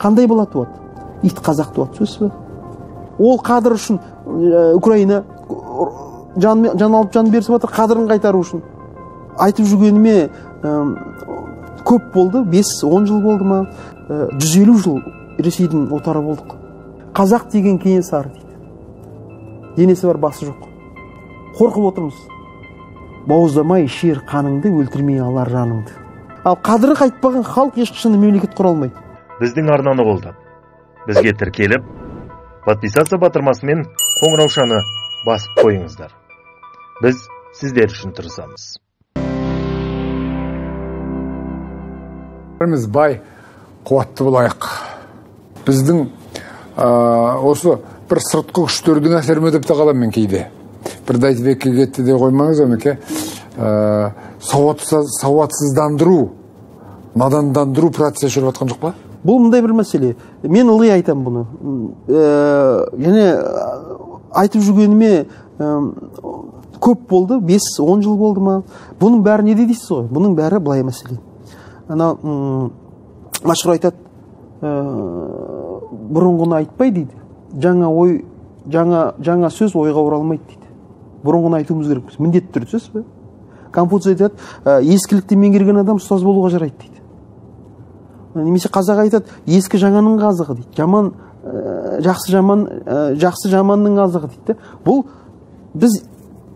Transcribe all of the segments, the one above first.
Қандай бала туады? Ит қазақ туады, сөз бе? Ол қадыр үшін Украина жан алып жан берісіп жатыр, қадырын қайтару үшін. Айтып жүргеніме көп болды, 5-10 жыл болды ма, 150 жыл Ресейдің отары болдық. Қазақ деген Кенесары дейді. Денесі бар, басы жоқ. Қорқып отырмыз. Бауыздамай шер қаныңды, өлтірмей алар жаныңды. Ал қадыры қайтпаған халық ешқашан мемлекет құра алмайды. Біздің арнаны қолдап, бізге тіркеліп, подписаться батырмасымен қоңыраушаны басып қойыңыздар. Біз сіздер үшін тырысамыз. Бәріміз бай, қуатты болайық. Біздің осы бір сыртқы күштердің әсеріме деп те қалам мен кейде. Бірді айтып кетті де қоймаңыз өмеке. Сауатсыздандыру, надандандыру процесі жүріп жатқан жоқ па? Бұл мындай бір мәселе. Мен ылғи айтам бұны. Және айтып жүргеніме көп болды, 5-10 жыл болды ма? Бұның бәрі не дейсіз ғой? Бұның бәрі былай мәселе. Ана машһүр айтады, бұрынғыны айтпай дейді. Жаңа сөз ойға оралмайды дейді. Бұрынғыны айтуымыз керек. Міндетті түрде сөз бе? Конфуций айтады, ескілікті меңгерген адам ұстаз болуға жарайды дейді. Немесе қазақ айтады, ескі жаңаның қазығы дейді. Жақсы жаманның қазығы дейді. Бұл біз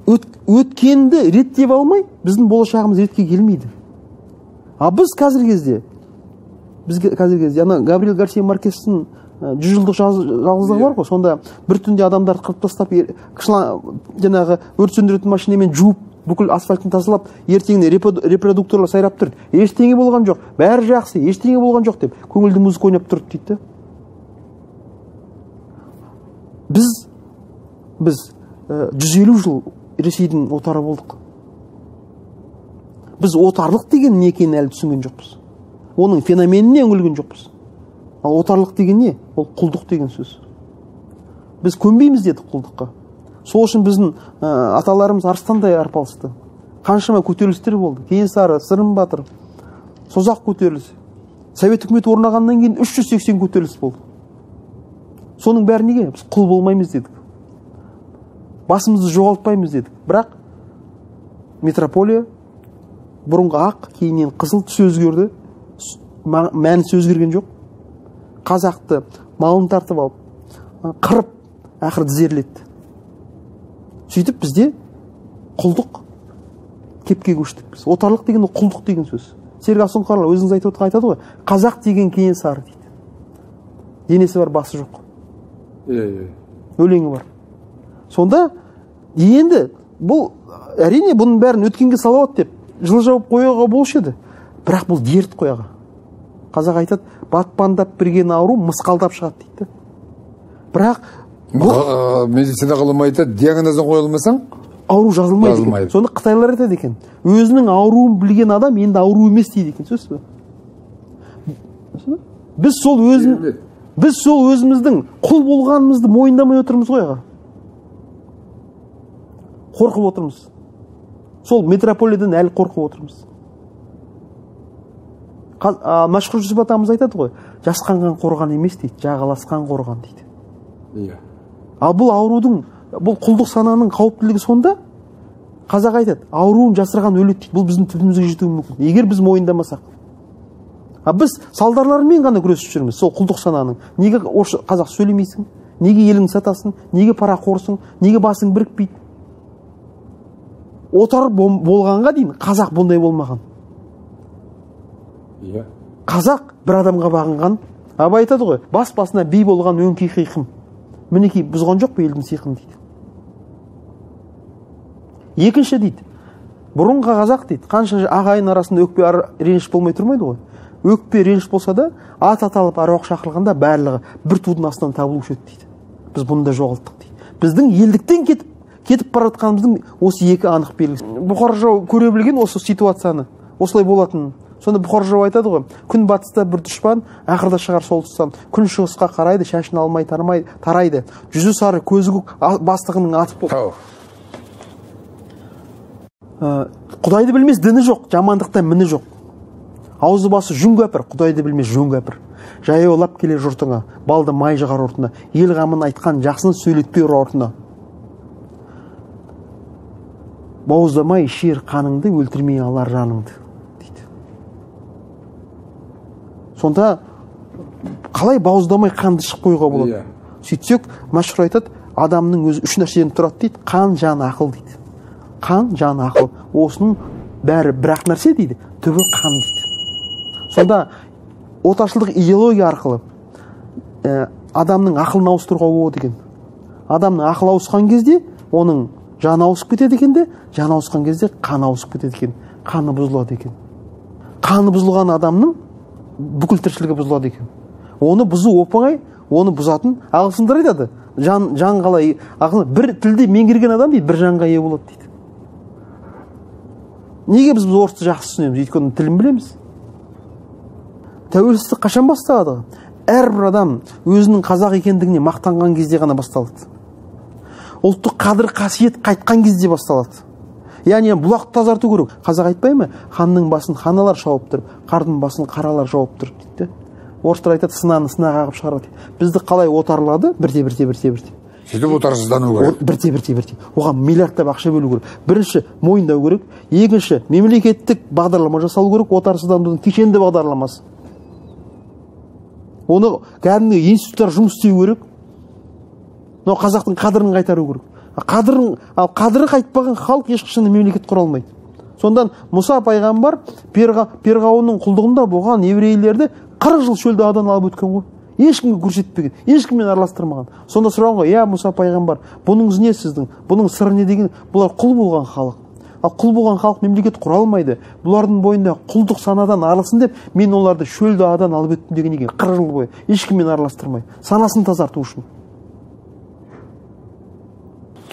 өткенді реттеп алмай, біздің болашағымыз ретке келмейді. А біз қазіргі кезде, ана Габриэль Гарсия Маркестің 100 жылдық жалғыздығы бар ғой, сонда бір түнде адамдарды қырып тастап, жаңағы өрт сөндіретін машинамен жуып, бүкіл асфальтын тазалап, ертеңіне репродукторлар сайрап тұрды. Ештеңе болған жоқ, бәрі жақсы, ештеңе болған жоқ деп, көңілді музыка ойнап тұрды дейді. Біз 150 жыл Ресейдің отары болдық. Біз отарлық деген не екенін әлі түсінген жоқпыз. Оның феноменіне үңілген жоқпыз. Ал отарлық деген не? Ол құлдық деген сөз. Біз көнбейміз дедік құлдыққа. Сол үшін біздің аталарымыз арыстандай арпалысты. Қаншама көтерілістер болды. Кенесары, Сырым батыр, Созақ көтерілісі. Совет үкіметі орнағаннан кейін 380 көтеріліс болды. Соның бәрі неге? Біз құл болмаймыз дедік. Басымызды жоғалтпаймыз дедік. Бірақ метрополия бұрынғы ақ, кейіннен қызыл түсі өзгерді. Мәнісі өзгерген жоқ. Қазақты малын тартып алып, қырып, ақыры тізерлетті. Сөйтіп бізде құлдық кепке көштік біз. Отарлық деген құлдық деген сөз. Серік Асонқарұлы өзіңіз айтады ғой, қазақ деген Кенесары дейді. Денесі бар, басы жоқ. Өлеңі бар. Сонда енді бұл әрине бұның бәрін өткенге салауат деп жылы жауып қоюға болушы еді. Бірақ бұл дерт қояға. Қазақ айтады, батпандап бірген ауру мысқалдап шығады дейді. Бірақ медицина ғылымы айтады, диагнозын қоя алмасаң, ауру жазылмайды. Соны қытайлар айтады екен. Өзінің ауруын білген адам енді ауру емес дейді екен, сөз бе? Біз сол өзіміздің құл болғанымызды мойындамай отырмыз ғой аға. Қорқып отырмыз. Сол метрополиядан әлі қорқып отырмыз. Машһүр Жүсіп атамыз айтады ғой, жасқанған қорған емес дейді, жағаласқан қорған дейді. Ал бұл аурудың, бұл құлдық сананың қауіптілігі сонда, қазақ айтады, ауруын жасырған өледі дейді. Бұл біздің түбімізге жетуі мүмкін, егер біз мойындамасақ. Біз салдарларымен ғана күресіп жүрміз, сол құлдық сананың. Неге қазақ сөйлемейсің? Неге елің сатасың? Неге пара қорсың? Неге басың бірікпейді? Отар болғанға дейін қазақ бұндай болмаған. Қазақ бір адамға бағынған. Абай айтады ғой, бас-басына би болған өңкей қиқым. Мінекей бұзған жоқ па елдің сиқын дейді. Екінші дейді, бұрынғы қазақ дейді, қанша ағайын арасында өкпе реніш болмай тұрмайды ғой. Өкпе реніш болса да, ат аталып аруақ шақырғанда барлығы бір тудың астынан табылушы еді дейді. Біз бұны да жоғалттық дейді. Біздің елдіктен кетіп бара жатқанымыздың осы екі анық белгісі. Бұқар жырау көре білген осы ситуацияны, осылай болатынын. Сонда Бұқар жырау айтады ғой, күн батыста бір дұшпан, ақырда шығар сол тұстан. Күн шығысқа қарайды, шашын алмай тарайды. Жүзі сары, көзі көк, бастығының аты бол. Құдайды білмес діні жоқ, жамандықта міні жоқ. аузы басы жүн кәпір, құдайды білмес жөн кәпір. Жаяулап келе жұртыңа, балды май жағар ортына, ел қамын айтқан жақсыны сөйлетпей ұр ортына. Бауыздамай шер қаныңды, өлтірмей алар жаныңды дейді. Сонда қалай бауыздамай қанды шық қоюға болады? Сөйтсек, мәшһүр айтады, адамның өзі үш нәрседен тұрады дейді. Қан, жан, ақыл дейді. Қан, жан, ақыл. Осының бәрі бір-ақ нәрсе дейді. Түбі қан дейді. Сонда отаршылдық идеология арқылы адамның ақылын ауыстыруға болады екен. Адамның ақыл ауысқан кезде оның жаны ауысып кетеді екен де, жаны ауысқан кезде қан ауысып кетеді екен. Қаны бұзылады екен. Қаны бұзылған адамның бүкіл тіршілігі бұзылады екен. Оны бұзу оп-оңай, оны бұзатын ағылшындар айтады. Жан қалай, бір тілді меңгерген адам дейді, бір жанға ие болады дейді. Неге біз орысты жақсы түсінеміз? Өйткені тілін білеміз. Тәуелсіздік қашан басталады? Әрбір адам өзінің қазақ екендігіне мақтанған кезде ғана басталады. Ұлттық қадір қасиет қайтқан кезде басталады. Яғни бұлақты тазарту керек. Қазақ айтпай ма? Ханның басын ханалар шауып тұрып, қардың басын қаралар жауып тұрып дейді. Орыстар айтады, сынаны сына қағып шығарады. Бізді қалай отарлады? Бірте. Сөйтіп отарсыздану керек. Бірте. Оған миллиардтап ақша бөлу керек. Бірінші мойындау керек. Екінші мемлекеттік бағдарлама жасалу керек. Отарсызданудың кешенді бағдарламасы. Оны кәдімгі институттар жұмыс істеу керек. Но қазақтың қадірін қайтару керек. Қадірі қайтпаған халық ешқашан мемлекет құра алмайды. Сондан Мұса пайғамбар перғауынның құлдығында болған еврейлерді 40 жыл шөлді адан алып өткен ғой. Ешкімге көрсетпеген, ешкіммен араластырмаған. Сонда сұраған ғой, Мұса пайғамбар, бұныңыз не сіздің? Бұның сыры не деген? Бұлар құл болған халық. Ал құл болған халық мемлекет құра алмайды. Бұлардың бойында құлдық санадан арылсын деп, мен оларды шөлді адан алып өттім деген екен 40 жыл бойы. Ешкіммен араластырмай, санасын тазарту үшін.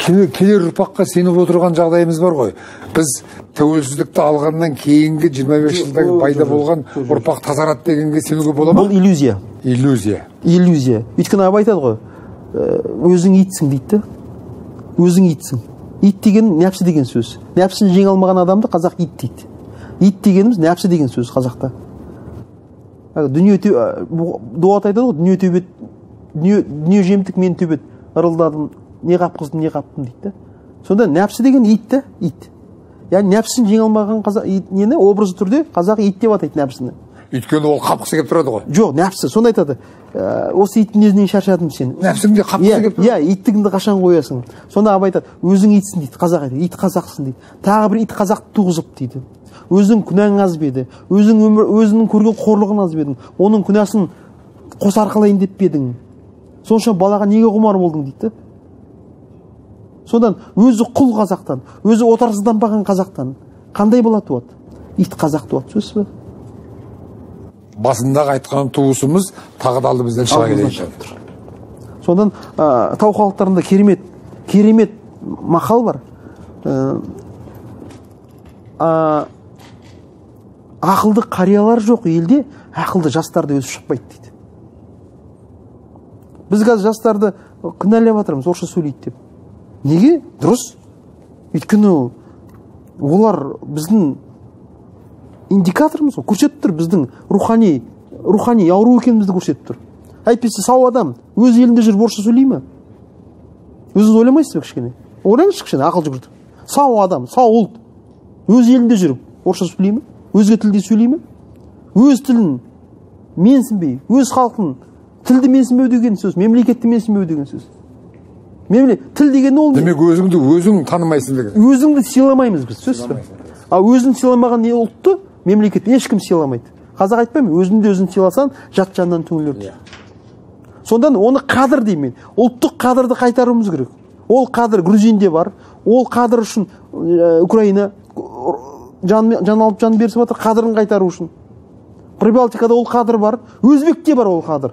Келер ұрпаққа сеніп отырған жағдайымыз бар ғой. Біз тәуелсіздікті алғаннан кейінгі 25 жылдағы пайда болған ұрпақ тазарады дегенге сенуге бола ма? Бұл иллюзия. Өйткені Абай айтады ғой, өзің итсің дейді. Өзің итсің. Ит деген нәпсі деген сөз. Нәпсін жеңе алмаған адамды қазақ ит дейді. Ит дегеніміз нәпсі деген сөз қазақта. Дуат айтады ғой, дүние жемтік мен төбет, ырылдадым, не қапқыздым, не қаптым дейді. Сонда нәпсі деген ит. Яғни нәпсін жеңе алмаған нені образы түрде қазақ ит деп атайды нәпсіні. Өйткені ол қапқысы келіп тұрады ғой. Жоқ, нәпсі. Сонда айтады, осы иттің өзінен шаршадым сен. Нәпсіңде қапқысы келіп тұрады. Иттігіңді қашан қоясың? Сонда Абай айтады, өзің итсің дейді, қазақ айтады, ит қазақсың дейді. Тағы бір ит қазақты туғызып дейді. Өзің күнәң аз беді, өзінің көрген қорлығын аз бедің, оның күнәсін қоса арқалайын деп бедің. Сонша балаға неге құмар болдың дейді. Содан өзі құл қазақтан, өзі отарсызданбаған қазақтан қандай бала туады? Ит қазақ туады, сөз бе? Басындағы айтқан туысымыз тағы да алды бізден шыға келейді. Содан тау халықтарында керемет мақал бар. Ақылды қариялар жоқ елде, ақылды жастарды өсіп шықпайды дейді. Біз қазір жастарды кінәлап жатырмыз, орысша сөйлейді деп. Неге? Дұрыс. Өйткені олар біздің индикаторымыз ғой, көрсетіп тұр, біздің рухани ауру екенімізді көрсетіп тұр. Әйтпесе сау адам өз елінде жүріп орысша сөйлей ме? Өзіңіз ойламайсыз ба кішкене? Ойлаңызшы кішкене, ақыл жүгіртіп. Сау адам, сау ұлт өз елінде жүріп орысша сөйлей ме? Өзге тілде сөйлей ме? Өз тілін менсінбей, өз халқын тілді менсінбеу деген сөз, мемлекетті менсінбеу деген сөз. Тіл деген ол не? Демек өзің танымайсың деген. Өзіңді сыйламаймыз біз, сөз бе? Өзін сыйламаған не ұлтты мемлекет ешкім сыйламайды. Қазақ айтпаймын, өзін сыйласаң, жат жаннан түңілер. Сондан оны қадір деймін. Ұлттық қадірді қайтаруымыз керек. Ол қадір Грузинде бар. Ол қадір үшін Украина жан алып жан берісіп жатыр, қадірін қайтару үшін. Прибалтикада ол қадір бар. Өзбекте бар ол қадір.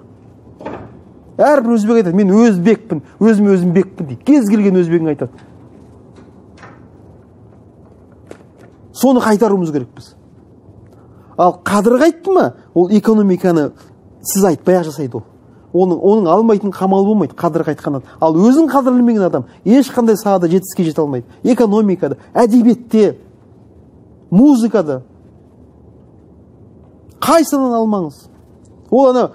Әрбір өзбек айтады, мен өзбекпін, өзім бекпін дейді. Кез келген өзбегің айтады. Соны қайтаруымыз керек біз. Ал қадір қайтты ма, ол экономиканы сіз айтпай жасайды ол. Оның алмайтын қамалы болмайды, қадір қайтқаннан. Ал өзін қадірлемеген адам ешқандай салада жетістікке жете алмайды. Экономикада, әдебиетте, музыкада. қайсынан алмаңыз. Ол ана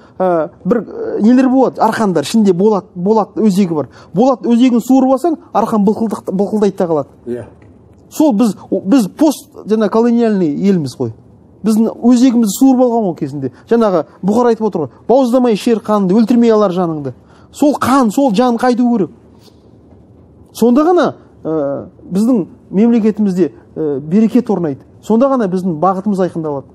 бір нелер болады, арқандар ішінде болат өзегі бар. Болат өзегін суырып алсаң, арқан былқылдайды да қалады. Сол біз пост жаңа колониальный елміз ғой. Біздің өзегімізді суырып алған ол кезінде. Жаңағы Бұхар айтып отыр ғой, бауыздамай шер қанды, өлтірмей алар жаныңды. Сол қан, сол жан қайту керек. Сонда ғана біздің мемлекетімізде берекет орнайды. Сонда ғана біздің бағытымыз айқындалады.